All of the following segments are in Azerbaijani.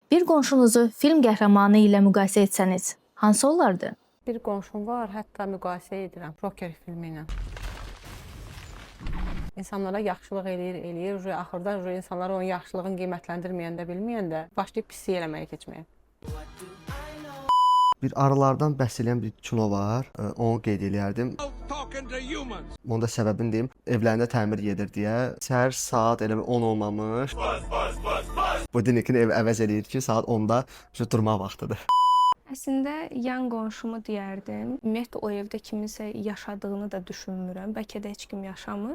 Bir qonşunuzu film qəhrəmanı ilə müqayisə etsəniz, hansı olardı? Bir qonşum var, hətta müqayisə edirəm Joker filmi ilə. İnsanlara yaxşılıq eləyir, axırda insanlar onun yaxşılığını qiymətləndirməyəndə, bilməyəndə başlayıb pislik eləməyə keçməyə. Bir arılardan bəhs edən bir kino var, onu qeyd eləyərdim. Onun da səbəbini deyim, evlərində təmir gedir deyə. Səhər saat elə 10 olmamış. Budinkin ev əvəz eləyir ki, saat 10-da durma vaxtıdır. Əslində yan qonşumu deyərdim. Ümumiyyətlə o evdə kiminsə yaşadığını da düşünmürəm. Bəlkə də heç kim yaşamır.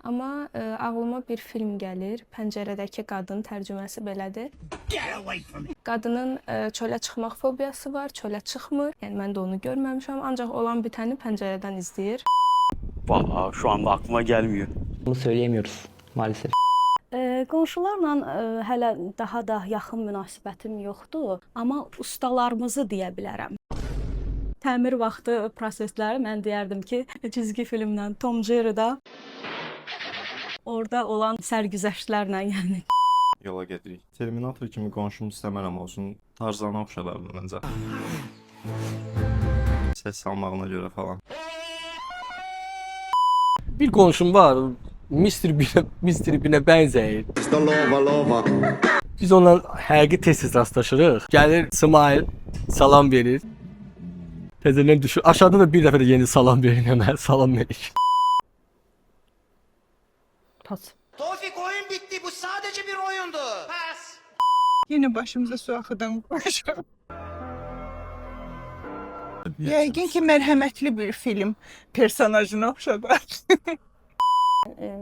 Amma ağlıma bir film gəlir. Pəncərədəki qadın tərcüməsi belədir. Qadının çölə çıxmaq fobiyası var, çölə çıxmır. Yəni mən də onu görməmişəm, ancaq olan bitəni pəncərədən izləyir. Vallahi şu anda aklıma gelmiyor. Bunu söyleyemiyoruz maalesef. Qonşularla hələ daha da yaxın münasibətim yoxdur, amma ustalarımızı deyə bilərəm. Təmir vaxtı prosesləri mən deyərdim ki, cizgi filmdən Tom Jerry'də orada olan sərgüzəştlərlə, yəni. Yola gedirik. Terminator kimi qonşum istəmərəm olsun. Tarzana oxşadardı məncə. Səs salmağına görə falan. Bir qonşum var, Mr. Bean'ə bənzəyir. Biz onunla həqiqi tez-tez rastlaşırıq. Gəlir, smile, salam verir. Təzədən düşür. Aşağıda da bir dəfə də yeni salam verir, hemen salam verir. Pas. Tofik oyun bitti. Bu sadece bir oyundu. Pas. Yine başımıza su axıdan qoşuq. Yəqin ki, mərhəmətli bir film personajına oxşadar.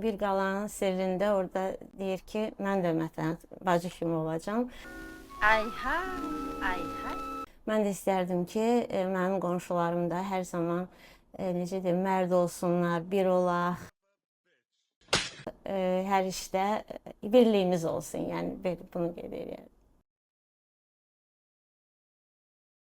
Bir qalanın sirrində orada deyir ki, mən də məsələn bacı kimi olacağam. Ay hay. Mən də istərdim ki, mənim qonşularım da hər zaman necə deyim, mərd olsunlar, bir olaq. Hər işdə birliyimiz olsun, yəni bunu qeyd edirəm.